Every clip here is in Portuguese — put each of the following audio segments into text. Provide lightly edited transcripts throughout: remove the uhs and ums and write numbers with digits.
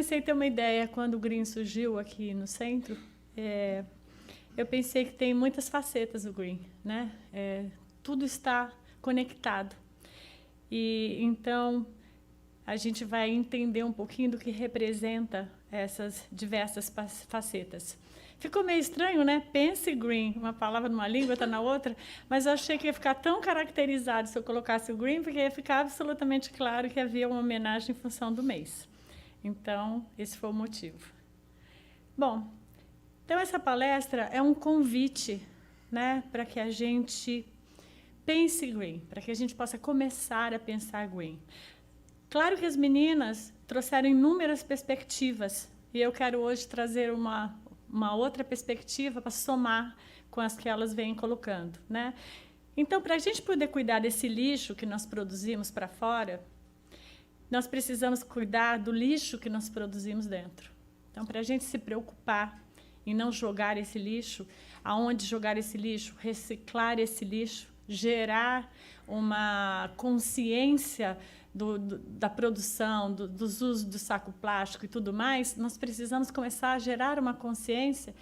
comecei a ter uma ideia quando o green surgiu aqui no centro. Eu pensei que tem muitas facetas o green, né? Tudo está conectado. E então a gente vai entender um pouquinho do que representa essas diversas facetas. Ficou meio estranho, né? Pense green, uma palavra numa língua, está na outra, mas eu achei que ia ficar tão caracterizado se eu colocasse o green, porque ia ficar absolutamente claro que havia uma homenagem em função do mês. Então, esse foi o motivo. Bom, então essa palestra é um convite, né, para que a gente pense green, para que a gente possa começar a pensar green. Claro que as meninas trouxeram inúmeras perspectivas, e eu quero hoje trazer uma outra perspectiva para somar com as que elas vêm colocando, né? Então, para a gente poder cuidar desse lixo que nós produzimos para fora, nós precisamos cuidar do lixo que nós produzimos dentro. Então, para a gente se preocupar em não jogar esse lixo, aonde jogar esse lixo, reciclar esse lixo, gerar uma consciência da produção, dos usos do saco plástico e tudo mais, nós precisamos começar a gerar uma consciência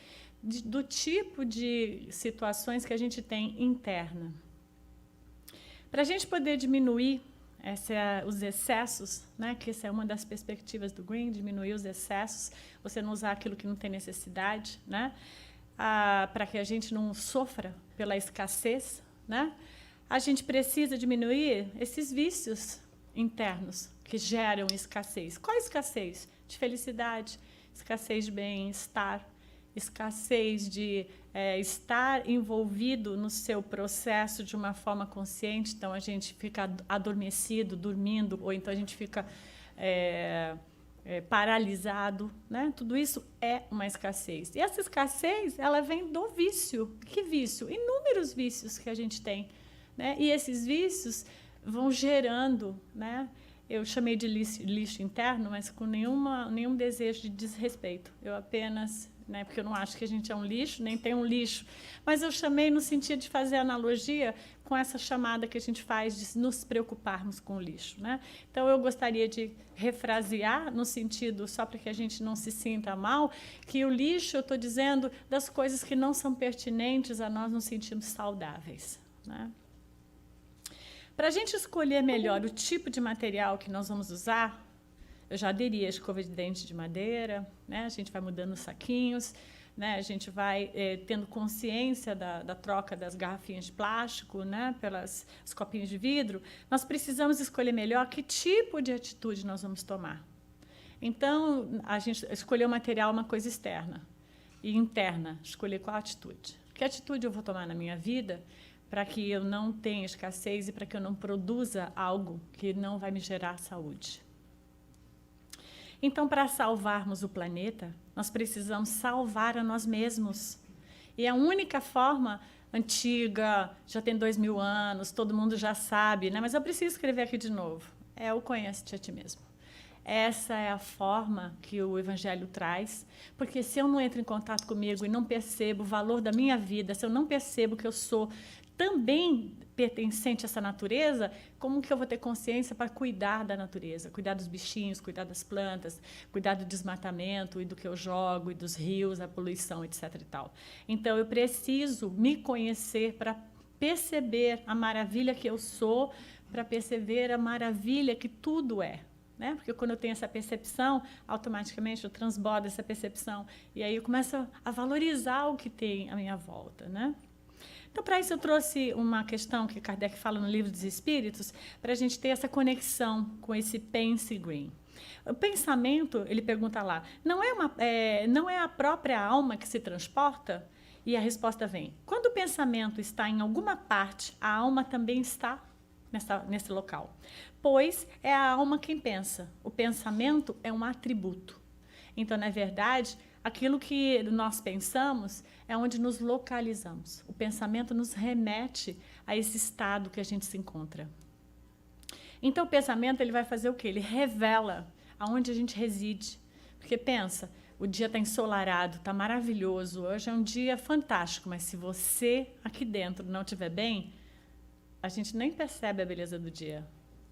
do tipo de situações que a gente tem interna. Para a gente poder diminuir os excessos, né, que essa é uma das perspectivas do Green, diminuir os excessos, você não usar aquilo que não tem necessidade, né, para que a gente não sofra pela escassez, né, a gente precisa diminuir esses vícios internos que geram escassez. Qual a escassez? De felicidade, escassez de bem-estar, escassez de estar envolvido no seu processo de uma forma consciente. Então, a gente fica adormecido, dormindo, ou então a gente fica paralisado, né? Tudo isso é uma escassez. E essa escassez, ela vem do vício. Que vício? Inúmeros vícios que a gente tem, né? E esses vícios vão gerando, né? Eu chamei de lixo interno, mas com nenhum desejo de desrespeito. Eu apenas, né, porque eu não acho que a gente é um lixo, nem tem um lixo, mas eu chamei no sentido de fazer analogia com essa chamada que a gente faz de nos preocuparmos com o lixo, né? Então, eu gostaria de refrasear no sentido, só para que a gente não se sinta mal, que o lixo, eu estou dizendo, das coisas que não são pertinentes a nós nos sentirmos saudáveis, né? Para a gente escolher melhor o tipo de material que nós vamos usar, eu já aderi a escova de dente de madeira, né? A gente vai mudando os saquinhos, né? A gente vai tendo consciência da troca das garrafinhas de plástico, né? Pelas os copinhos de vidro. Nós precisamos escolher melhor que tipo de atitude nós vamos tomar. Então, a gente escolher o material é uma coisa externa. E interna, escolher qual atitude. Que atitude eu vou tomar na minha vida para que eu não tenha escassez e para que eu não produza algo que não vai me gerar saúde. Então, para salvarmos o planeta, nós precisamos salvar a nós mesmos. E a única forma antiga, já tem 2000 anos, todo mundo já sabe, né? Mas eu preciso escrever aqui de novo, é o conhece-te a ti mesmo. Essa é a forma que o Evangelho traz, porque se eu não entro em contato comigo e não percebo o valor da minha vida, se eu não percebo que eu sou também pertencente a essa natureza, como que eu vou ter consciência para cuidar da natureza, cuidar dos bichinhos, cuidar das plantas, cuidar do desmatamento e do que eu jogo, e dos rios, a poluição, etc. e tal. Então, eu preciso me conhecer para perceber a maravilha que eu sou, para perceber a maravilha que tudo é. Né? Porque quando eu tenho essa percepção, automaticamente eu transbordo essa percepção, e aí eu começo a valorizar o que tem à minha volta, né? Então, para isso, eu trouxe uma questão que Kardec fala no Livro dos Espíritos, para a gente ter essa conexão com esse pense green. O pensamento, ele pergunta lá, não é a própria alma que se transporta? E a resposta vem, quando o pensamento está em alguma parte, a alma também está nesse local. Pois é a alma quem pensa. O pensamento é um atributo. Então, na verdade, aquilo que nós pensamos é onde nos localizamos. O pensamento nos remete a esse estado que a gente se encontra. Então, o pensamento ele vai fazer o quê? Ele revela aonde a gente reside. Porque pensa, o dia está ensolarado, está maravilhoso, hoje é um dia fantástico, mas se você aqui dentro não estiver bem, a gente nem percebe a beleza do dia,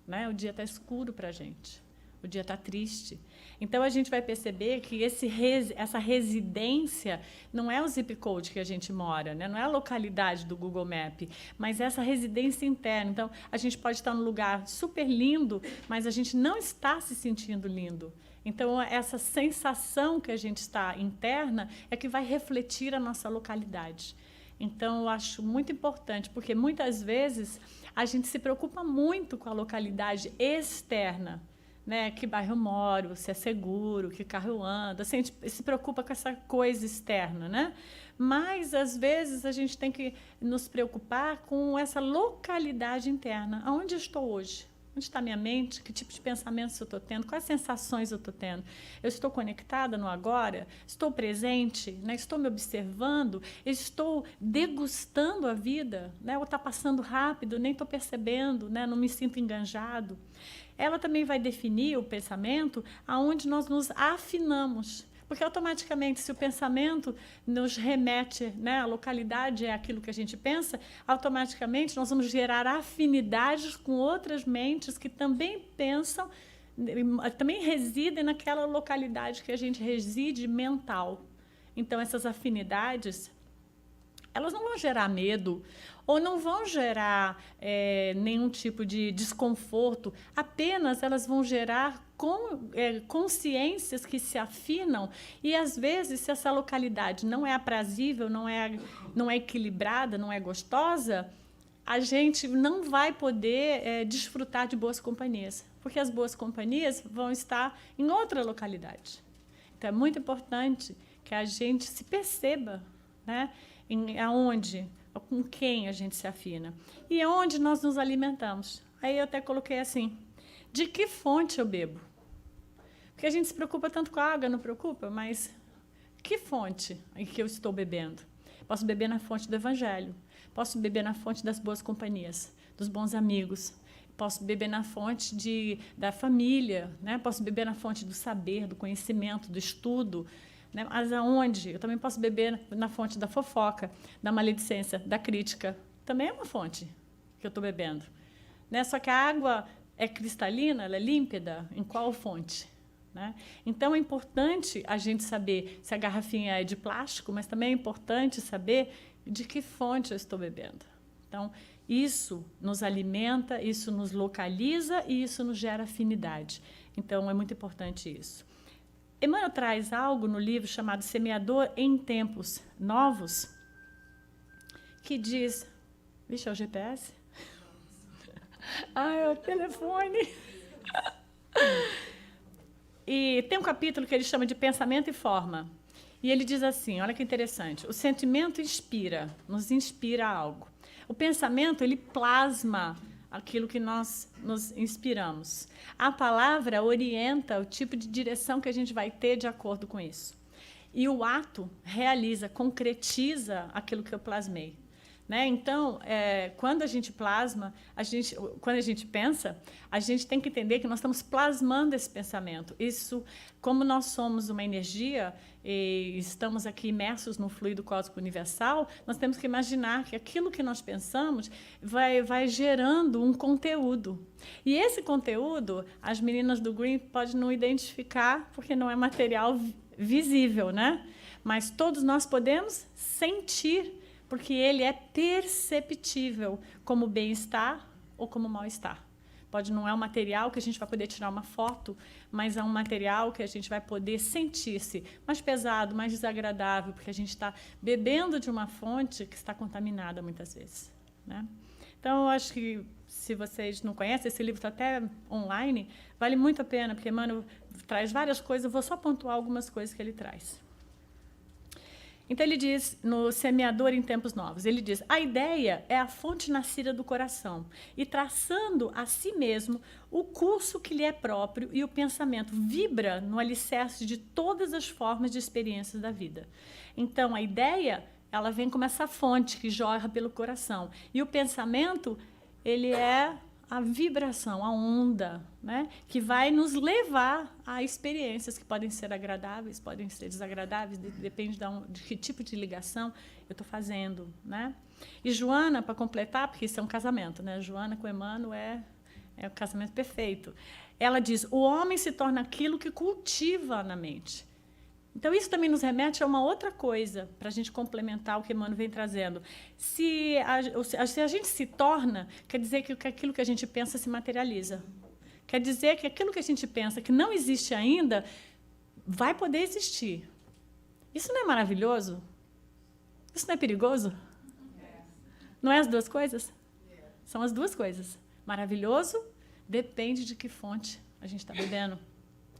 né? O dia está escuro para a gente. o dia está triste. Então, a gente vai perceber que essa residência não é o zip code que a gente mora, né? Não é a localidade do Google Maps, mas essa residência interna. Então, a gente pode estar num lugar super lindo, mas a gente não está se sentindo lindo. Então, essa sensação que a gente está interna é que vai refletir a nossa localidade. Então, eu acho muito importante, porque muitas vezes a gente se preocupa muito com a localidade externa, né? Que bairro eu moro, se é seguro, que carro eu ando. Assim, a gente se preocupa com essa coisa externa, né? Mas, às vezes, a gente tem que nos preocupar com essa localidade interna. Aonde eu estou hoje? Onde está minha mente? Que tipo de pensamentos eu estou tendo? Quais sensações eu estou tendo? Eu estou conectada no agora? Estou presente? Né? Estou me observando? Estou degustando a vida? Né? Ou está passando rápido? Nem estou percebendo? Né? Não me sinto enganjado? Ela também vai definir o pensamento aonde nós nos afinamos. Porque automaticamente, se o pensamento nos remete, né, a localidade é aquilo que a gente pensa, automaticamente nós vamos gerar afinidades com outras mentes que também pensam, também residem naquela localidade que a gente reside mental. Então, essas afinidades, elas não vão gerar medo ou não vão gerar nenhum tipo de desconforto, apenas elas vão gerar consciências que se afinam e, às vezes, se essa localidade não é aprazível, não é equilibrada, não é gostosa, a gente não vai poder desfrutar de boas companhias, porque as boas companhias vão estar em outra localidade. Então, é muito importante que a gente se perceba, né, aonde, com quem a gente se afina e aonde nós nos alimentamos. Aí eu até coloquei assim, de que fonte eu bebo? Porque a gente se preocupa tanto com a água, não preocupa? Mas que fonte em que eu estou bebendo? Posso beber na fonte do Evangelho, posso beber na fonte das boas companhias, dos bons amigos, posso beber na fonte da família, né? Posso beber na fonte do saber, do conhecimento, do estudo, né? Mas aonde? Eu também posso beber na fonte da fofoca, da maledicência, da crítica. Também é uma fonte que eu estou bebendo. Né? Só que a água é cristalina, ela é límpida, em qual fonte? Né? Então, é importante a gente saber se a garrafinha é de plástico, mas também é importante saber de que fonte eu estou bebendo. Então, isso nos alimenta, isso nos localiza e isso nos gera afinidade. Então, é muito importante isso. Emmanuel traz algo no livro chamado Semeador em Tempos Novos, que diz... Vixe, é o GPS? É o telefone. E tem um capítulo que ele chama de Pensamento e Forma. E ele diz assim, olha que interessante, o sentimento nos inspira algo. O pensamento, ele plasma aquilo que nós nos inspiramos. A palavra orienta o tipo de direção que a gente vai ter de acordo com isso. E o ato realiza, concretiza aquilo que eu plasmei. Né? Então, quando a gente plasma, quando a gente pensa, a gente tem que entender que nós estamos plasmando esse pensamento. Isso, como nós somos uma energia e estamos aqui imersos no fluido cósmico universal, nós temos que imaginar que aquilo que nós pensamos vai gerando um conteúdo. E esse conteúdo, as meninas do Green podem não identificar, porque não é material visível, né? Mas todos nós podemos sentir, porque ele é perceptível como bem-estar ou como mal-estar. Não é um material que a gente vai poder tirar uma foto, mas é um material que a gente vai poder sentir-se mais pesado, mais desagradável, porque a gente está bebendo de uma fonte que está contaminada muitas vezes. Né? Então, eu acho que, se vocês não conhecem, esse livro está até online, vale muito a pena, porque Emmanuel traz várias coisas, eu vou só pontuar algumas coisas que ele traz. Então, ele diz, no Semeador em Tempos Novos, ele diz, a ideia é a fonte nascida do coração, e traçando a si mesmo o curso que lhe é próprio, e o pensamento vibra no alicerce de todas as formas de experiências da vida. Então, a ideia, ela vem como essa fonte que jorra pelo coração, e o pensamento, ele é a vibração, a onda, né, que vai nos levar a experiências que podem ser agradáveis, podem ser desagradáveis, depende de que tipo de ligação eu estou fazendo. Né? E Joana, para completar, porque isso é um casamento, né? Joana com Emmanuel é o casamento perfeito. ela diz, o homem se torna aquilo que cultiva na mente. Então, isso também nos remete a uma outra coisa, para a gente complementar o que Emmanuel vem trazendo. Se a gente se torna, quer dizer que aquilo que a gente pensa se materializa. Quer dizer que aquilo que a gente pensa que não existe ainda, vai poder existir. Isso não é maravilhoso? Isso não é perigoso? Não é as duas coisas? São as duas coisas. Maravilhoso depende de que fonte a gente está bebendo.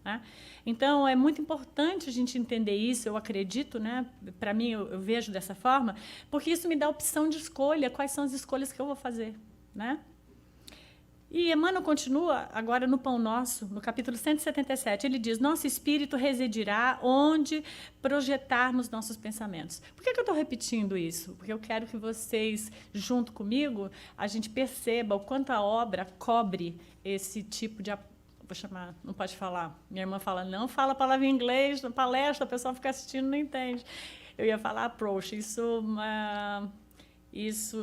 Né? Então, é muito importante a gente entender isso, eu acredito, né? Para mim, eu vejo dessa forma, porque isso me dá opção de escolha, quais são as escolhas que eu vou fazer. Né? E Emmanuel continua agora no Pão Nosso, no capítulo 177, ele diz, nosso espírito residirá onde projetarmos nossos pensamentos. Por que eu estou repetindo isso? Porque eu quero que vocês, junto comigo, a gente perceba o quanto a obra cobre esse tipo de... Vou chamar, não pode falar. Minha irmã fala, não fala a palavra em inglês, na palestra, o pessoal fica assistindo não entende. Eu ia falar approach. Isso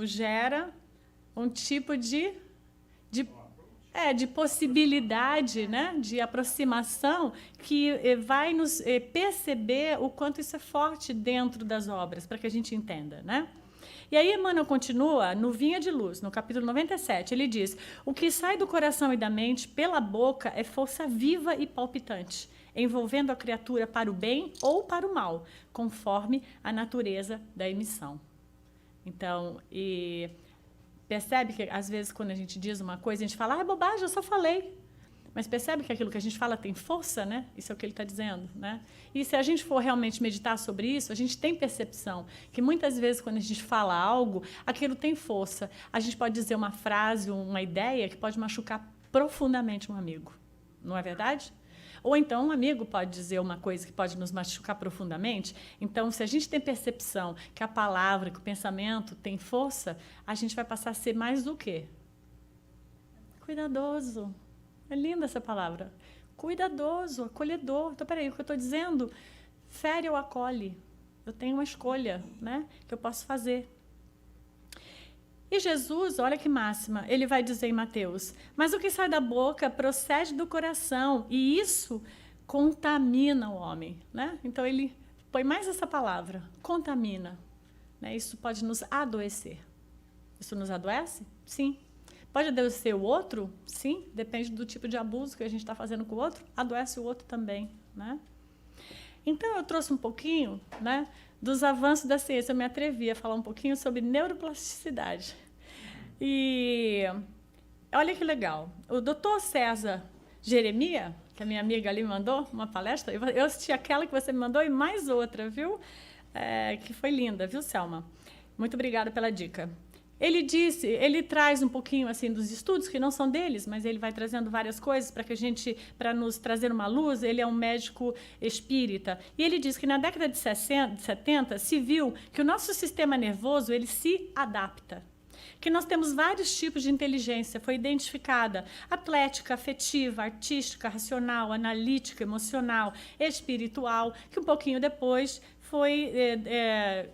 gera um tipo de possibilidade, né, de aproximação que vai nos perceber o quanto isso é forte dentro das obras, para que a gente entenda, né? E aí Emmanuel continua no Vinha de Luz, no capítulo 97, ele diz, o que sai do coração e da mente pela boca é força viva e palpitante, envolvendo a criatura para o bem ou para o mal, conforme a natureza da emissão. Então, percebe que, às vezes, quando a gente diz uma coisa, a gente fala, é bobagem, eu só falei. Mas percebe que aquilo que a gente fala tem força, né? Isso é o que ele está dizendo, né? E se a gente for realmente meditar sobre isso, a gente tem percepção que, muitas vezes, quando a gente fala algo, aquilo tem força. A gente pode dizer uma frase, uma ideia que pode machucar profundamente um amigo. Não é verdade? Ou então um amigo pode dizer uma coisa que pode nos machucar profundamente. Então, se a gente tem percepção que a palavra, que o pensamento tem força, a gente vai passar a ser mais do quê? Cuidadoso. É linda essa palavra. Cuidadoso, acolhedor. Então, peraí, o que eu estou dizendo? Fere ou acolhe. Eu tenho uma escolha, né, que eu posso fazer. E Jesus, olha que máxima, ele vai dizer em Mateus, mas o que sai da boca procede do coração, e isso contamina o homem. Né? Então, ele põe mais essa palavra, contamina. Né? Isso pode nos adoecer. Isso nos adoece? Sim. Pode adoecer o outro? Sim. Depende do tipo de abuso que a gente está fazendo com o outro, adoece o outro também. Né? Então, eu trouxe um pouquinho, né, dos avanços da ciência. Eu me atrevi a falar um pouquinho sobre neuroplasticidade. E olha que legal. O doutor César Jeremias, que a minha amiga ali me mandou uma palestra, eu assisti aquela que você me mandou e mais outra, viu? Que foi linda, viu, Selma? Muito obrigada pela dica. Ele traz um pouquinho assim dos estudos que não são deles, mas ele vai trazendo várias coisas para nos trazer uma luz. Ele é um médico espírita e ele diz que na década de 70 se viu que o nosso sistema nervoso ele se adapta, que nós temos vários tipos de inteligência, foi identificada atlética, afetiva, artística, racional, analítica, emocional, espiritual, que um pouquinho depois foi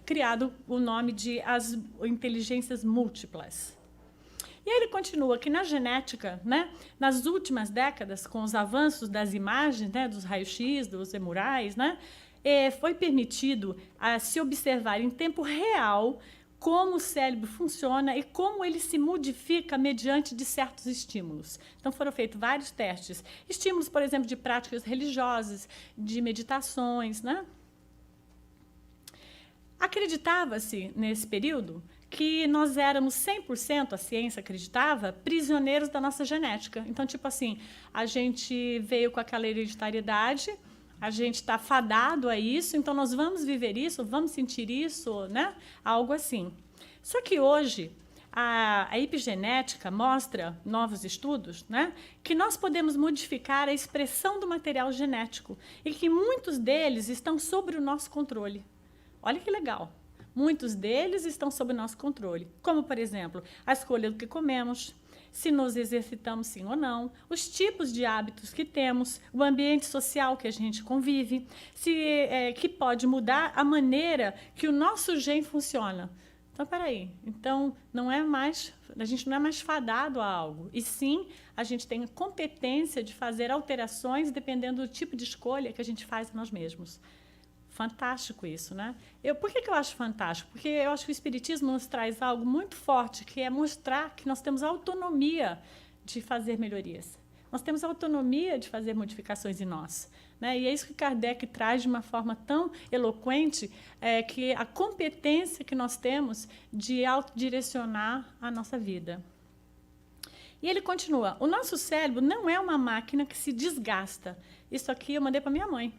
criado o nome de as inteligências múltiplas. E aí ele continua que na genética, né, nas últimas décadas, com os avanços das imagens, né, dos raios-x, dos emurais, né, foi permitido se observar em tempo real como o cérebro funciona e como ele se modifica mediante de certos estímulos. Então, foram feitos vários testes. Estímulos, por exemplo, de práticas religiosas, de meditações, né? Acreditava-se, nesse período, que nós éramos 100%, a ciência acreditava, prisioneiros da nossa genética. Então, tipo assim, a gente veio com aquela hereditariedade, a gente está fadado a isso, então nós vamos viver isso, vamos sentir isso, né? Algo assim. Só que hoje, a epigenética mostra, novos estudos, né, que nós podemos modificar a expressão do material genético e que muitos deles estão sob o nosso controle. Olha que legal. Muitos deles estão sob o nosso controle, como, por exemplo, a escolha do que comemos, se nos exercitamos sim ou não, os tipos de hábitos que temos, o ambiente social que a gente convive, que pode mudar a maneira que o nosso gene funciona. Então, peraí. Então, a gente não é mais fadado a algo. E sim, a gente tem a competência de fazer alterações dependendo do tipo de escolha que a gente faz a nós mesmos. Fantástico isso, né? Por que eu acho fantástico? Porque eu acho que o Espiritismo nos traz algo muito forte, que é mostrar que nós temos autonomia de fazer melhorias. Nós temos autonomia de fazer modificações em nós. Né? E é isso que Kardec traz de uma forma tão eloquente, que a competência que nós temos de autodirecionar a nossa vida. E ele continua, o nosso cérebro não é uma máquina que se desgasta. Isso aqui eu mandei para minha mãe.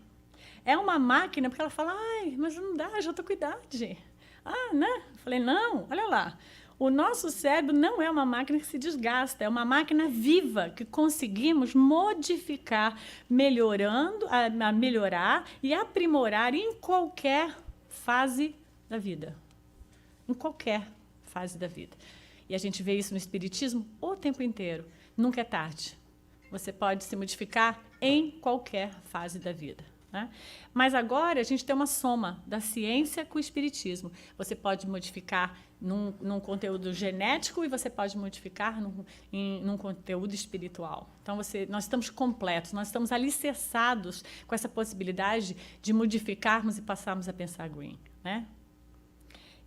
É uma máquina, porque ela fala, ai, mas não dá, já estou com idade. Ah, né? Eu falei, não, olha lá. O nosso cérebro não é uma máquina que se desgasta, é uma máquina viva que conseguimos modificar, melhorar e aprimorar em qualquer fase da vida. Em qualquer fase da vida. E a gente vê isso no Espiritismo o tempo inteiro. Nunca é tarde. Você pode se modificar em qualquer fase da vida. Né? Mas agora a gente tem uma soma da ciência com o Espiritismo. Você pode modificar num conteúdo genético e você pode modificar num conteúdo espiritual. Então, nós estamos completos, nós estamos alicerçados com essa possibilidade de modificarmos e passarmos a pensar green. Né?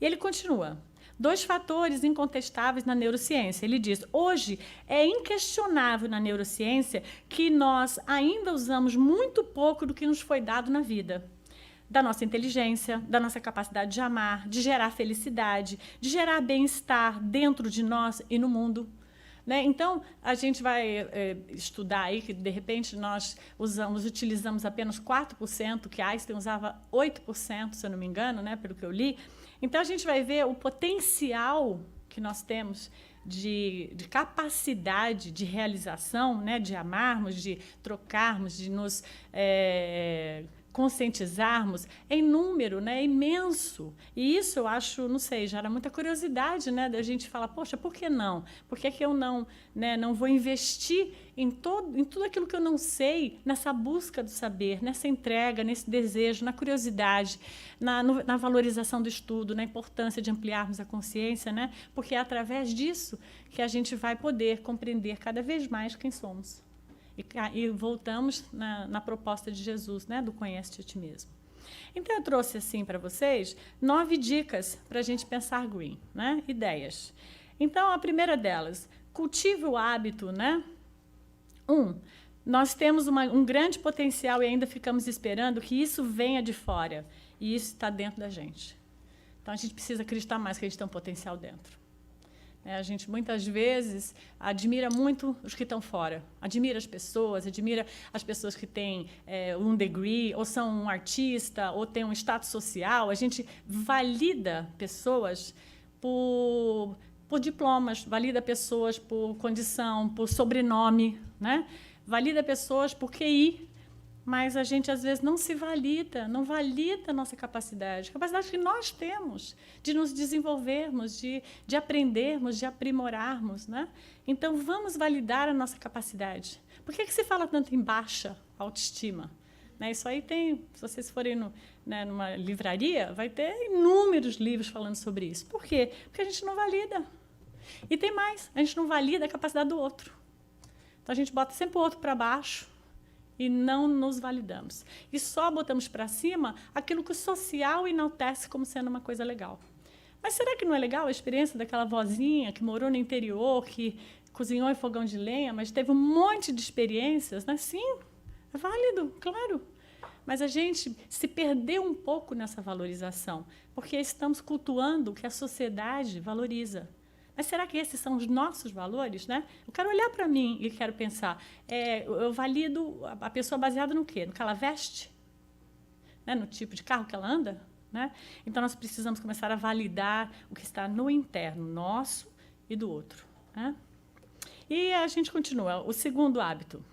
E ele continua. 2 fatores incontestáveis na neurociência. Ele diz, hoje é inquestionável na neurociência que nós ainda usamos muito pouco do que nos foi dado na vida. Da nossa inteligência, da nossa capacidade de amar, de gerar felicidade, de gerar bem-estar dentro de nós e no mundo. Né? Então, a gente vai estudar aí que, de repente, nós utilizamos apenas 4%, que Einstein usava 8%, se eu não me engano, né, pelo que eu li. Então, a gente vai ver o potencial que nós temos de capacidade de realização, né, de amarmos, de trocarmos, de nos conscientizarmos em número, né, imenso. E isso eu acho, não sei, gera muita curiosidade, né, da gente falar, poxa, por que não? Por que eu não, né, não vou investir em tudo aquilo que eu não sei, nessa busca do saber, nessa entrega, nesse desejo, na curiosidade, na valorização do estudo, na importância de ampliarmos a consciência, né? Porque é através disso que a gente vai poder compreender cada vez mais quem somos. E voltamos na proposta de Jesus, né, do conhece-te a ti mesmo. Então, eu trouxe assim para vocês 9 dicas para a gente pensar green, né, ideias. Então, a primeira delas, cultive o hábito, né? 1, nós temos um grande potencial e ainda ficamos esperando que isso venha de fora. E isso está dentro da gente. Então, a gente precisa acreditar mais que a gente tem um potencial dentro. A gente, muitas vezes, admira muito os que estão fora. Admira as pessoas que têm um degree, ou são um artista, ou têm um status social. A gente valida pessoas por diplomas, valida pessoas por condição, por sobrenome, né? Valida pessoas por QI, mas a gente, às vezes, não se valida, não valida a nossa capacidade que nós temos de nos desenvolvermos, de aprendermos, de aprimorarmos. Né? Então, vamos validar a nossa capacidade. Por que se fala tanto em baixa autoestima? Né? Isso aí tem, se vocês forem numa livraria, vai ter inúmeros livros falando sobre isso. Por quê? Porque a gente não valida. E tem mais, a gente não valida a capacidade do outro. Então, a gente bota sempre o outro para baixo, e não nos validamos. E só botamos para cima aquilo que o social enaltece como sendo uma coisa legal. Mas será que não é legal a experiência daquela vozinha que morou no interior, que cozinhou em fogão de lenha, mas teve um monte de experiências? Né? Sim, é válido, claro. Mas a gente se perdeu um pouco nessa valorização, porque estamos cultuando o que a sociedade valoriza. Mas será que esses são os nossos valores? Né? Eu quero olhar para mim e quero pensar, eu valido a pessoa baseada no quê? No que ela veste? Né? No tipo de carro que ela anda? Né? Então, nós precisamos começar a validar o que está no interno, nosso e do outro. Né? E a gente continua. O segundo hábito.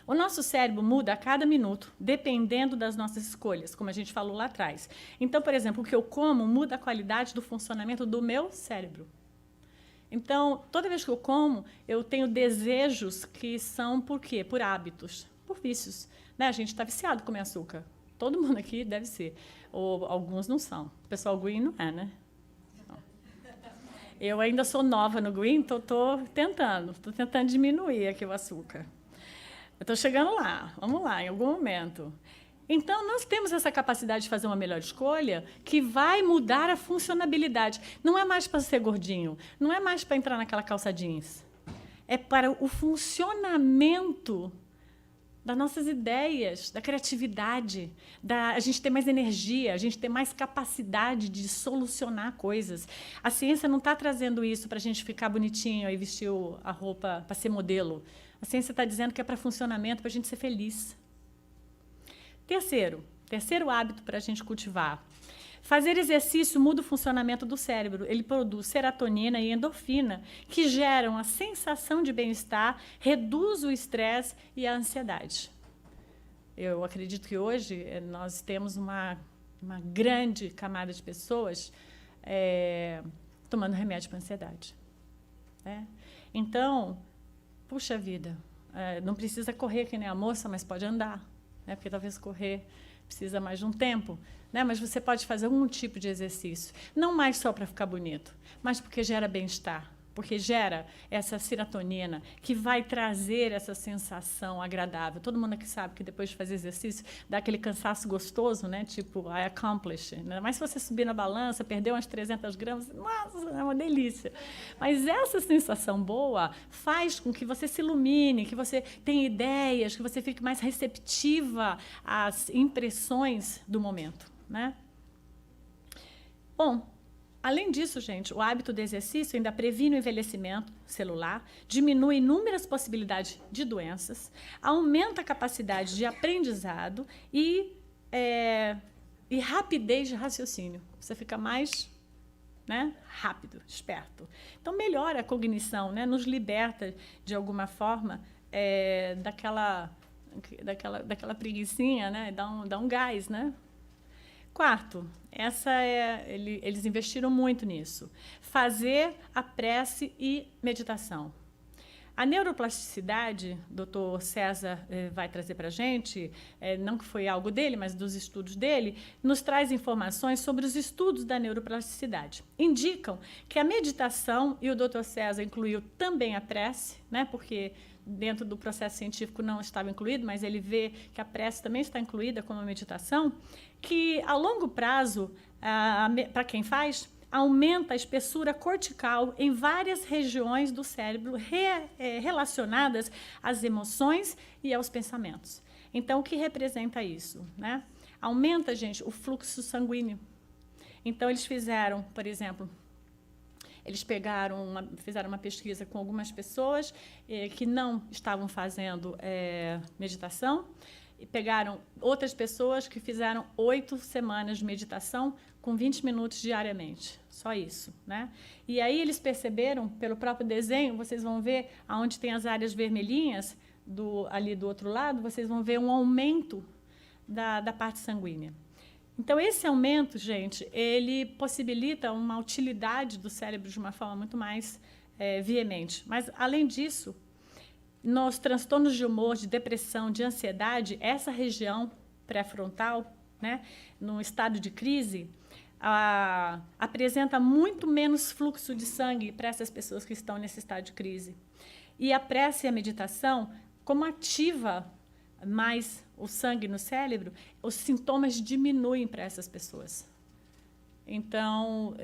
O nosso cérebro muda a cada minuto, dependendo das nossas escolhas, como a gente falou lá atrás. Então, por exemplo, o que eu como muda a qualidade do funcionamento do meu cérebro. Então, toda vez que eu como, eu tenho desejos que são por quê? Por hábitos, por vícios. Né? A gente está viciado em comer açúcar. Todo mundo aqui deve ser. Ou alguns não são. O pessoal green não é, né? Não. Eu ainda sou nova no Green, então estou tentando diminuir aqui o açúcar. Eu estou chegando lá, vamos lá, em algum momento. Então, nós temos essa capacidade de fazer uma melhor escolha que vai mudar a funcionalidade. Não é mais para ser gordinho, não é mais para entrar naquela calça jeans. É para o funcionamento das nossas ideias, da criatividade, a gente ter mais energia, a gente ter mais capacidade de solucionar coisas. A ciência não está trazendo isso para a gente ficar bonitinho e vestir a roupa para ser modelo. A ciência está dizendo que é para funcionamento, para a gente ser feliz. Terceiro hábito para a gente cultivar. Fazer exercício muda o funcionamento do cérebro. Ele produz serotonina e endorfina, que geram a sensação de bem-estar, reduz o estresse e a ansiedade. Eu acredito que hoje nós temos uma grande camada de pessoas tomando remédio para ansiedade. Né? Então, puxa vida, não precisa correr que nem a moça, mas pode andar. Né? Porque talvez correr precisa mais de um tempo, né? Mas você pode fazer algum tipo de exercício, não mais só para ficar bonito, mas porque gera bem-estar, porque gera essa serotonina que vai trazer essa sensação agradável. Todo mundo aqui sabe que depois de fazer exercício dá aquele cansaço gostoso, né? Tipo, I accomplished. Né? Mas se você subir na balança, perder umas 300 gramas, nossa, é uma delícia. Mas essa sensação boa faz com que você se ilumine, que você tenha ideias, que você fique mais receptiva às impressões do momento, né? Bom, além disso, gente, o hábito do exercício ainda previne o envelhecimento celular, diminui inúmeras possibilidades de doenças, aumenta a capacidade de aprendizado e rapidez de raciocínio. Você fica mais, né, rápido, esperto. Então, melhora a cognição, né, nos liberta, de alguma forma, daquela preguicinha, né, dá um gás, né? Quarto, eles investiram muito nisso. Fazer a prece e meditação. A neuroplasticidade, o Dr. César vai trazer para a gente, não que foi algo dele, mas dos estudos dele, nos traz informações sobre os estudos da neuroplasticidade. Indicam que a meditação, e o Dr. César incluiu também a prece, né, porque dentro do processo científico não estava incluído, mas ele vê que a prece também está incluída como a meditação, que a longo prazo, para quem faz, aumenta a espessura cortical em várias regiões do cérebro relacionadas às emoções e aos pensamentos. Então, o que representa isso? Né? Aumenta, gente, o fluxo sanguíneo. Então, eles fizeram, por exemplo, fizeram uma pesquisa com algumas pessoas que não estavam fazendo meditação, e pegaram outras pessoas que fizeram 8 semanas de meditação com 20 minutos diariamente. Só isso, né? E aí eles perceberam, pelo próprio desenho, vocês vão ver aonde tem as áreas vermelhinhas, ali do outro lado, vocês vão ver um aumento da parte sanguínea. Então, esse aumento, gente, ele possibilita uma utilidade do cérebro de uma forma muito mais veemente. Mas, além disso, nos transtornos de humor, de depressão, de ansiedade, essa região pré-frontal, né, no estado de crise, apresenta muito menos fluxo de sangue para essas pessoas que estão nesse estado de crise. E a prece e a meditação, como ativa mais o sangue no cérebro, os sintomas diminuem para essas pessoas. Então,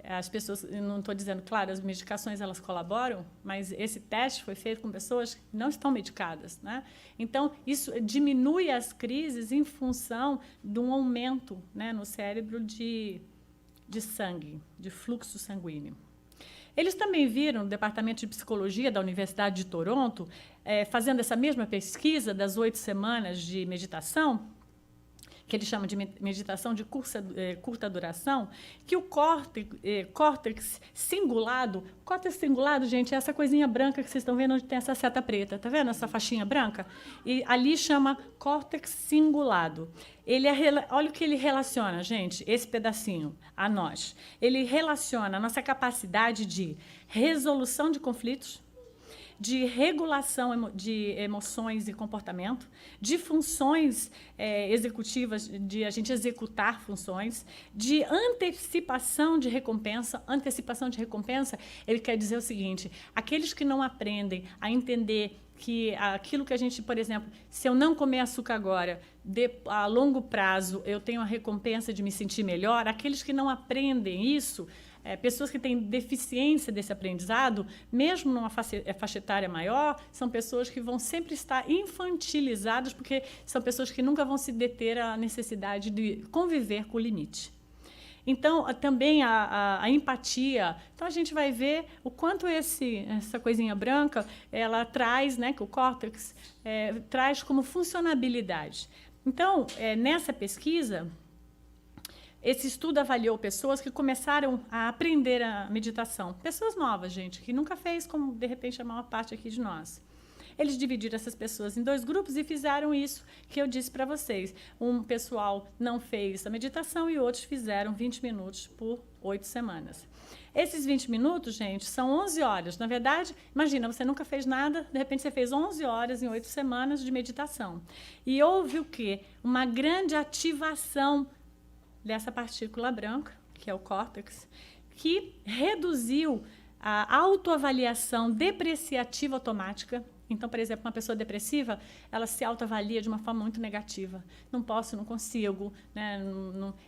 as pessoas, não estou dizendo, claro, as medicações elas colaboram, mas esse teste foi feito com pessoas que não estão medicadas, né? Então, isso diminui as crises em função de um aumento, né, no cérebro de sangue, de fluxo sanguíneo. Eles também viram, no Departamento de Psicologia da Universidade de Toronto, fazendo essa mesma pesquisa das 8 semanas de meditação, que eles chamam de meditação de curta duração, que o córtex cingulado, gente, é essa coisinha branca que vocês estão vendo onde tem essa seta preta, tá vendo essa faixinha branca? E ali chama córtex cingulado. Olha o que ele relaciona, gente, esse pedacinho, a nós. Ele relaciona a nossa capacidade de resolução de conflitos, de regulação de emoções e comportamento, de funções executivas, de a gente executar funções, de antecipação de recompensa. Antecipação de recompensa, ele quer dizer o seguinte: aqueles que não aprendem a entender que aquilo que a gente, por exemplo, se eu não comer açúcar agora, a longo prazo eu tenho a recompensa de me sentir melhor, aqueles que não aprendem isso, pessoas que têm deficiência desse aprendizado, mesmo numa faixa etária maior, são pessoas que vão sempre estar infantilizadas, porque são pessoas que nunca vão se deter à necessidade de conviver com o limite. Então, também a empatia. Então, a gente vai ver o quanto essa coisinha branca, ela traz, né, que o córtex traz como funcionabilidade. Então, nessa pesquisa, esse estudo avaliou pessoas que começaram a aprender a meditação. Pessoas novas, gente, que nunca fez, como, de repente, a maior parte aqui de nós. Eles dividiram essas pessoas em 2 grupos e fizeram isso que eu disse para vocês. Um pessoal não fez a meditação e outros fizeram 20 minutos por 8 semanas. Esses 20 minutos, gente, são 11 horas. Na verdade, imagina, você nunca fez nada, de repente você fez 11 horas em 8 semanas de meditação. E houve o quê? Uma grande ativação dessa partícula branca, que é o córtex, que reduziu a autoavaliação depreciativa automática. Então, por exemplo, uma pessoa depressiva, ela se autoavalia de uma forma muito negativa. Não posso, não consigo. Né?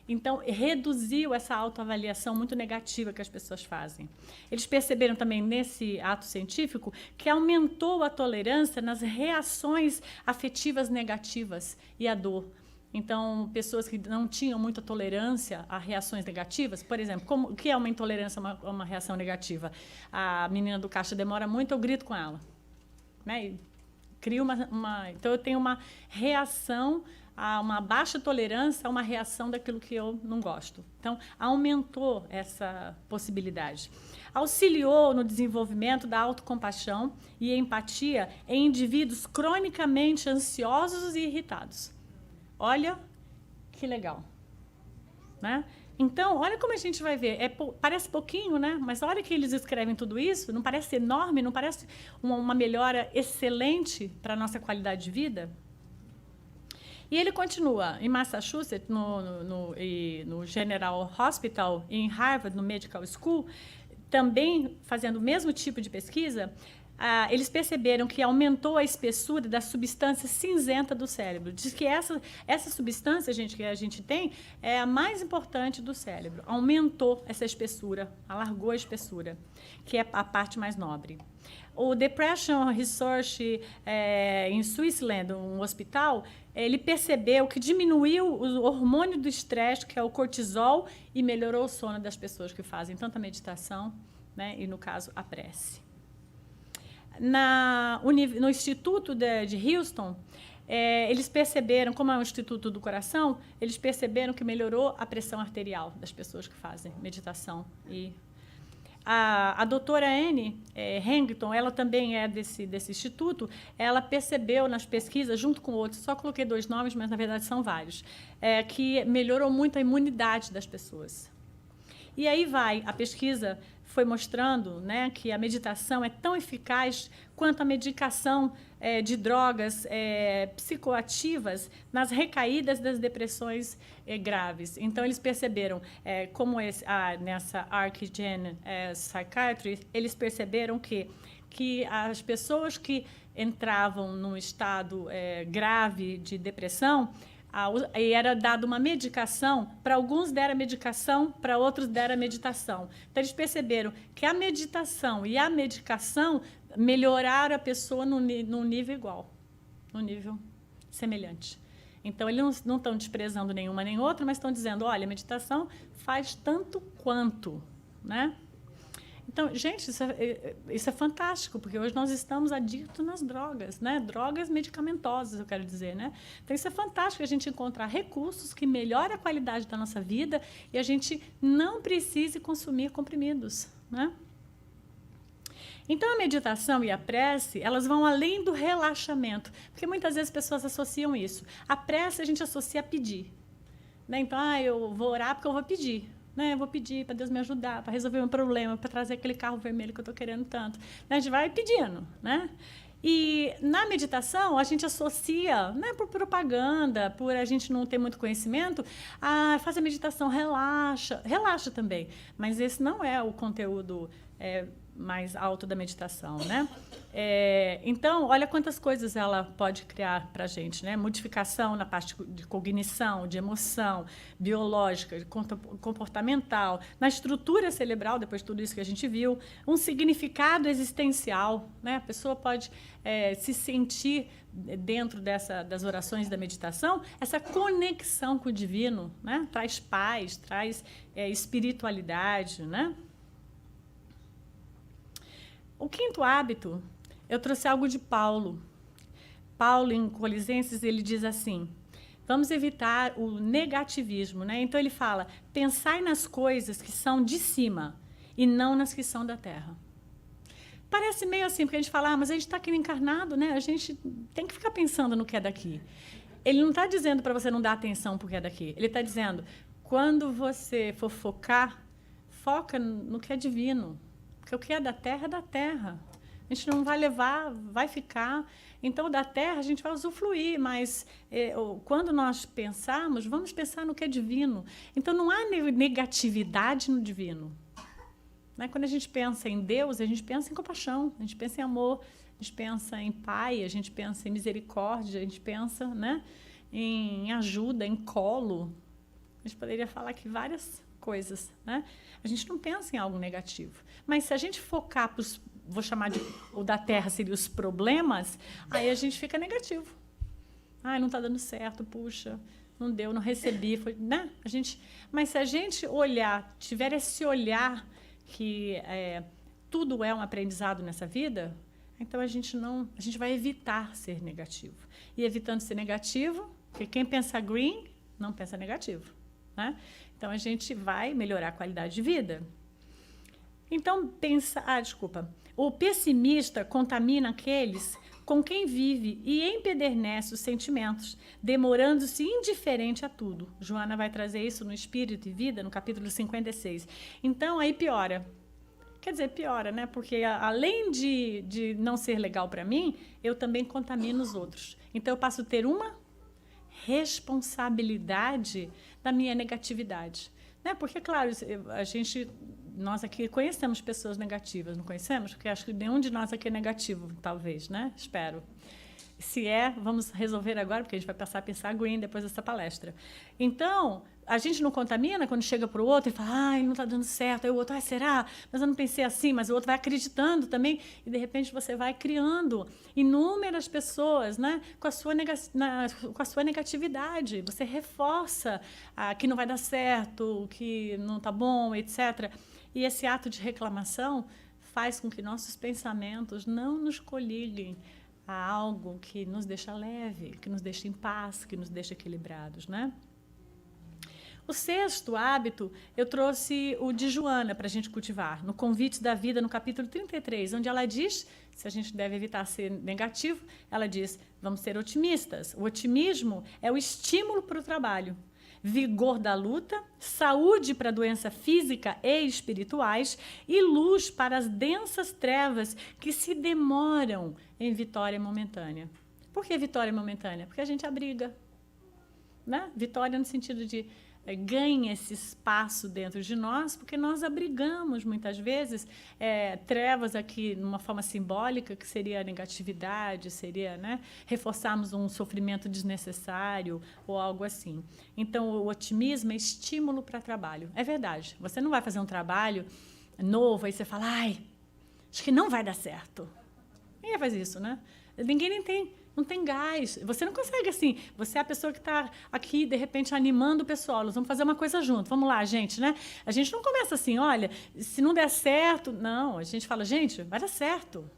Então, reduziu essa autoavaliação muito negativa que as pessoas fazem. Eles perceberam também, nesse ato científico, que aumentou a tolerância nas reações afetivas negativas e à dor. Então, pessoas que não tinham muita tolerância a reações negativas, por exemplo, o que é uma intolerância a uma reação negativa? A menina do caixa demora muito, eu grito com ela. Né? Crio então, eu tenho uma reação, uma baixa tolerância a uma reação daquilo que eu não gosto. Então, aumentou essa possibilidade. Auxiliou no desenvolvimento da autocompaixão e empatia em indivíduos cronicamente ansiosos e irritados. Olha que legal. Né? Então, olha como a gente vai ver. Parece pouquinho, né? Mas a hora que eles escrevem tudo isso, não parece enorme, não parece uma melhora excelente para a nossa qualidade de vida? E ele continua, em Massachusetts, no General Hospital, em Harvard, no Medical School, também fazendo o mesmo tipo de pesquisa, eles perceberam que aumentou a espessura da substância cinzenta do cérebro. Diz que essa substância, gente, que a gente tem é a mais importante do cérebro. Aumentou essa espessura, alargou a espessura, que é a parte mais nobre. O Depression Research em Switzerland, um hospital, ele percebeu que diminuiu o hormônio do estresse, que é o cortisol, e melhorou o sono das pessoas que fazem tanta meditação, né, e, no caso, a prece. No Instituto de Houston, eles perceberam, como é um instituto do coração, eles perceberam que melhorou a pressão arterial das pessoas que fazem meditação. E a doutora Anne Hangton, ela também é desse instituto, ela percebeu nas pesquisas, junto com outros, só coloquei 2 nomes, mas na verdade são vários, que melhorou muito a imunidade das pessoas. E aí a pesquisa foi mostrando, né, que a meditação é tão eficaz quanto a medicação de drogas psicoativas nas recaídas das depressões graves. Então, eles perceberam, como nessa ArcGen Psychiatry, eles perceberam que as pessoas que entravam num estado grave de depressão, e era dada uma medicação, para alguns deram a medicação, para outros deram a meditação. Então, eles perceberam que a meditação e a medicação melhoraram a pessoa num nível igual, num nível semelhante. Então, eles não estão desprezando nenhuma nem outra, mas estão dizendo, olha, a meditação faz tanto quanto, né? Então, gente, isso é fantástico, porque hoje nós estamos adictos nas drogas, né? Drogas medicamentosas, eu quero dizer, né? Então, isso é fantástico, a gente encontrar recursos que melhorem a qualidade da nossa vida e a gente não precise consumir comprimidos, né? Então, a meditação e a prece, elas vão além do relaxamento, porque muitas vezes as pessoas associam isso. A prece a gente associa a pedir, né? Então, eu vou orar porque eu vou pedir. né? Eu vou pedir para Deus me ajudar, para resolver um problema, para trazer aquele carro vermelho que eu estou querendo tanto. A gente vai pedindo, né? E na meditação, a gente associa, né, por propaganda, por a gente não ter muito conhecimento, faz a meditação, relaxa também. Mas esse não é o conteúdo mais alto da meditação, né? Então, olha quantas coisas ela pode criar para a gente, né? Modificação na parte de cognição, de emoção, biológica, de comportamental, na estrutura cerebral, depois de tudo isso que a gente viu, um significado existencial, né? A pessoa pode se sentir dentro das orações da meditação, essa conexão com o divino, né? Traz paz, traz espiritualidade, né? O quinto hábito, eu trouxe algo de Paulo. Paulo, em Colossenses, ele diz assim, vamos evitar o negativismo, né? Então, ele fala, pensai nas coisas que são de cima e não nas que são da terra. Parece meio assim, porque a gente fala, mas a gente está aqui encarnado, né? A gente tem que ficar pensando no que é daqui. Ele não está dizendo para você não dar atenção para o que é daqui. Ele está dizendo, quando você for foca no que é divino. Porque o que é da terra é da terra. A gente não vai levar, vai ficar. Então, da terra a gente vai usufruir, mas quando nós pensarmos, vamos pensar no que é divino. Então, não há negatividade no divino. Né? Quando a gente pensa em Deus, a gente pensa em compaixão, a gente pensa em amor, a gente pensa em Pai, a gente pensa em misericórdia, a gente pensa, né, em ajuda, em colo. A gente poderia falar aqui várias coisas, né? A gente não pensa em algo negativo. Mas se a gente focar para os, vou chamar de, o da terra seria os problemas, aí a gente fica negativo. Não está dando certo, puxa, não deu, não recebi, foi, né? Mas se a gente olhar, tiver esse olhar que tudo é um aprendizado nessa vida, então a gente vai evitar ser negativo. E evitando ser negativo, porque quem pensa green não pensa negativo, né? Então, a gente vai melhorar a qualidade de vida. Então, o pessimista contamina aqueles com quem vive e empedernece os sentimentos, demorando-se indiferente a tudo. Joana vai trazer isso no Espírito e Vida, no capítulo 56. Então, aí piora. Quer dizer, piora, né? Porque além de não ser legal para mim, eu também contamino os outros. Então, eu passo a ter uma responsabilidade da minha negatividade, né? Porque, claro, nós aqui conhecemos pessoas negativas, não conhecemos? Porque acho que nenhum de nós aqui é negativo, talvez, né? Espero. Se vamos resolver agora, porque a gente vai passar a pensar green depois dessa palestra. Então, a gente não contamina quando chega para o outro e fala, não está dando certo. Aí o outro, será? Mas eu não pensei assim. Mas o outro vai acreditando também. E, de repente, você vai criando inúmeras pessoas, né, com a sua negatividade. Você reforça que não vai dar certo, que não está bom, etc. E esse ato de reclamação faz com que nossos pensamentos não nos coliguem a algo que nos deixa leve, que nos deixa em paz, que nos deixa equilibrados, né? O sexto hábito, eu trouxe o de Joana para a gente cultivar, no Convite da Vida, no capítulo 33, onde ela diz, se a gente deve evitar ser negativo, ela diz, vamos ser otimistas. O otimismo é o estímulo para o trabalho, vigor da luta, saúde para a doença física e espirituais e luz para as densas trevas que se demoram em vitória momentânea. Por que vitória momentânea? Porque a gente abriga, né? Vitória no sentido de ganha esse espaço dentro de nós, porque nós abrigamos muitas vezes trevas aqui numa forma simbólica, que seria a negatividade, seria, né, reforçarmos um sofrimento desnecessário ou algo assim. Então, o otimismo é estímulo para trabalho. É verdade, você não vai fazer um trabalho novo, aí você fala, acho que não vai dar certo. Ninguém faz isso, né? Ninguém não tem gás. Você não consegue assim. Você é a pessoa que está aqui, de repente, animando o pessoal. Nós vamos fazer uma coisa junto. Vamos lá, gente, né? A gente não começa assim, olha, se não der certo... Não, a gente fala, gente, vai dar certo.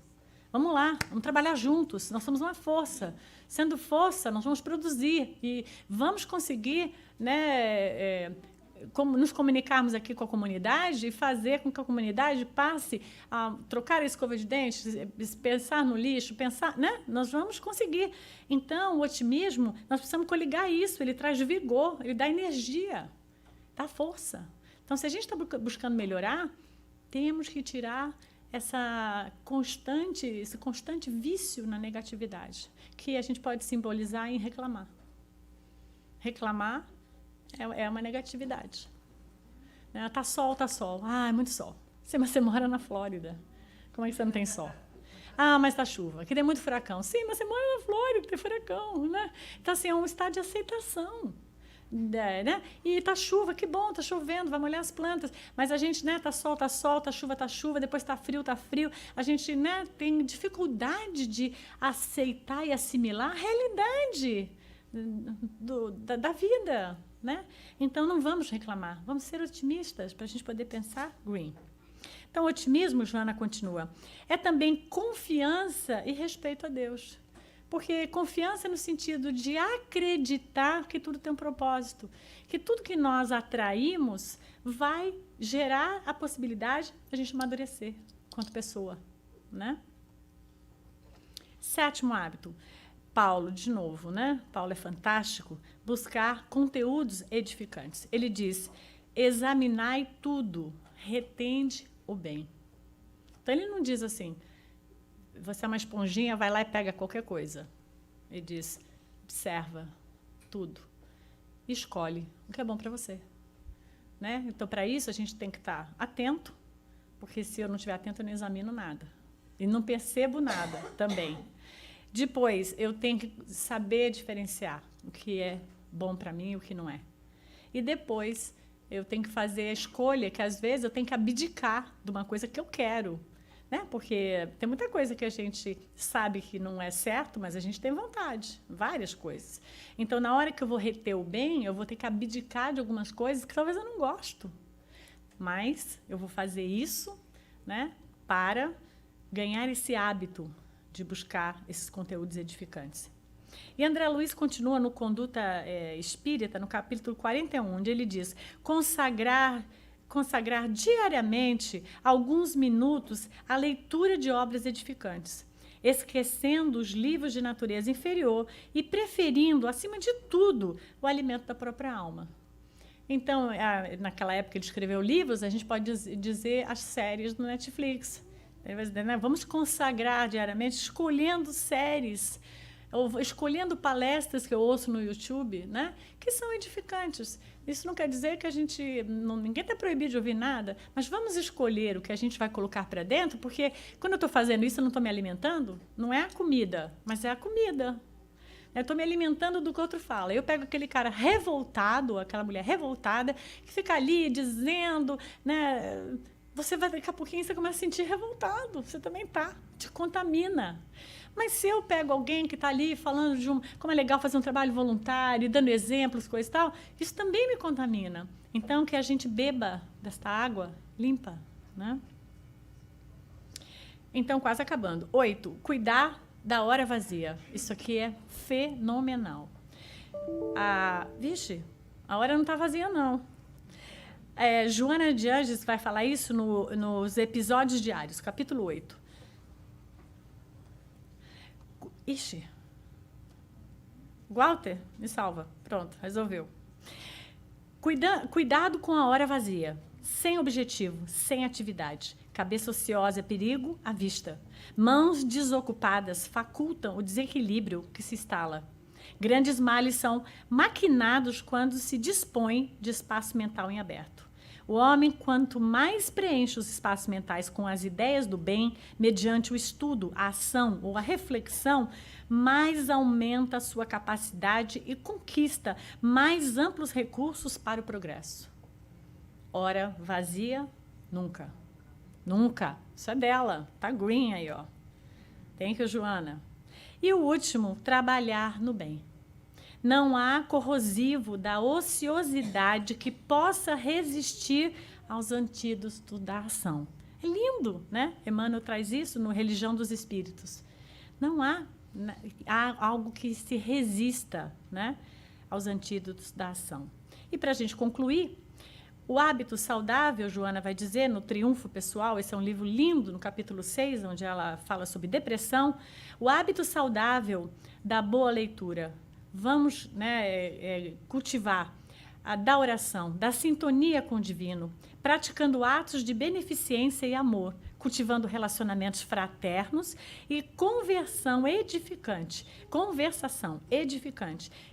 Vamos lá, vamos trabalhar juntos. Nós somos uma força. Sendo força, nós vamos produzir. E vamos conseguir, né, nos comunicarmos aqui com a comunidade e fazer com que a comunidade passe a trocar a escova de dentes, pensar no lixo, pensar, né? Nós vamos conseguir. Então, o otimismo, nós precisamos coligar isso, ele traz vigor, ele dá energia, dá força. Então, se a gente está buscando melhorar, temos que tirar esse constante vício na negatividade, que a gente pode simbolizar em reclamar. Reclamar é uma negatividade. Né? Tá sol. Ah, é muito sol. Mas você mora na Flórida. Como é que você não tem sol? Ah, mas tá chuva. Aqui tem muito furacão. Sim, mas você mora na Flórida, tem furacão, né? Então, assim, é um estado de aceitação. Né? E tá chuva, que bom, tá chovendo, vai molhar as plantas. Mas a gente, né, tá sol, tá chuva, depois tá frio. A gente, né, tem dificuldade de aceitar e assimilar a realidade da vida, né? Então, não vamos reclamar, vamos ser otimistas para a gente poder pensar green. Então, otimismo, Joana continua, é também confiança e respeito a Deus. Porque confiança no sentido de acreditar que tudo tem um propósito, que tudo que nós atraímos vai gerar a possibilidade de a gente amadurecer enquanto pessoa, né? 7º hábito, Paulo, de novo, né? Paulo é fantástico, buscar conteúdos edificantes. Ele diz, examinai tudo, retende o bem. Então, ele não diz assim, você é uma esponjinha, vai lá e pega qualquer coisa. Ele diz, observa tudo, escolhe o que é bom para você. Né? Então, para isso, a gente tem que estar atento, porque se eu não estiver atento, eu não examino nada. E não percebo nada também. Depois, eu tenho que saber diferenciar o que é bom para mim e o que não é. E depois, eu tenho que fazer a escolha, que às vezes eu tenho que abdicar de uma coisa que eu quero. Né? Porque tem muita coisa que a gente sabe que não é certo, mas a gente tem vontade, várias coisas. Então, na hora que eu vou reter o bem, eu vou ter que abdicar de algumas coisas que talvez eu não gosto. Mas eu vou fazer isso, né, para ganhar esse hábito de buscar esses conteúdos edificantes. E André Luiz continua no Conduta Espírita, no capítulo 41, onde ele diz, consagrar diariamente alguns minutos à leitura de obras edificantes, esquecendo os livros de natureza inferior e preferindo, acima de tudo, o alimento da própria alma. Então, naquela época ele escreveu livros, a gente pode dizer as séries do Netflix. Vamos consagrar diariamente, escolhendo séries, ou escolhendo palestras que eu ouço no YouTube, né, que são edificantes. Isso não quer dizer que ninguém está proibido de ouvir nada, mas vamos escolher o que a gente vai colocar para dentro, porque quando eu estou fazendo isso, eu não estou me alimentando, não é a comida, mas é a comida. Eu estou me alimentando do que o outro fala. Eu pego aquele cara revoltado, aquela mulher revoltada, que fica ali dizendo, né, você vai, daqui a pouquinho você começa a sentir revoltado, você também tá, te contamina. Mas se eu pego alguém que está ali falando de como é legal fazer um trabalho voluntário, dando exemplos, coisa e tal, isso também me contamina. Então, que a gente beba desta água limpa, né? Então, quase acabando. 8, cuidar da hora vazia. Isso aqui é fenomenal. Vixe, a hora não está vazia, não. Joana de Anjos vai falar isso nos episódios diários, capítulo 8. Ixi. Walter, me salva. Pronto, resolveu. Cuidado com a hora vazia, sem objetivo, sem atividade. Cabeça ociosa é perigo à vista. Mãos desocupadas facultam o desequilíbrio que se instala. Grandes males são maquinados quando se dispõe de espaço mental em aberto. O homem, quanto mais preenche os espaços mentais com as ideias do bem, mediante o estudo, a ação ou a reflexão, mais aumenta a sua capacidade e conquista mais amplos recursos para o progresso. Hora vazia, nunca. Nunca. Isso é dela. Tá green aí, ó. Thank you, Joana. E o último, trabalhar no bem. Não há corrosivo da ociosidade que possa resistir aos antídotos da ação. É lindo, né? Emmanuel traz isso no Religião dos Espíritos. Não há algo que se resista, né, aos antídotos da ação. E para a gente concluir, o hábito saudável, Joana vai dizer, no Triunfo Pessoal, esse é um livro lindo, no capítulo 6, onde ela fala sobre depressão, o hábito saudável da boa leitura. Vamos, né, cultivar da oração, da sintonia com o divino, praticando atos de beneficência e amor, cultivando relacionamentos fraternos e conversação edificante.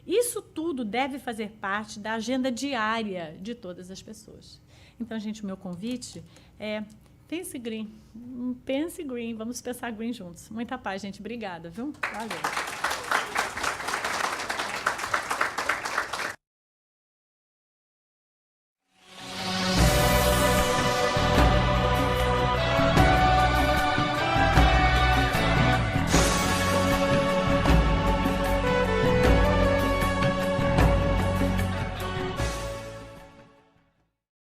Isso tudo deve fazer parte da agenda diária de todas as pessoas. Então, gente, o meu convite é pense green, vamos pensar green juntos. Muita paz, gente. Obrigada, viu? Valeu.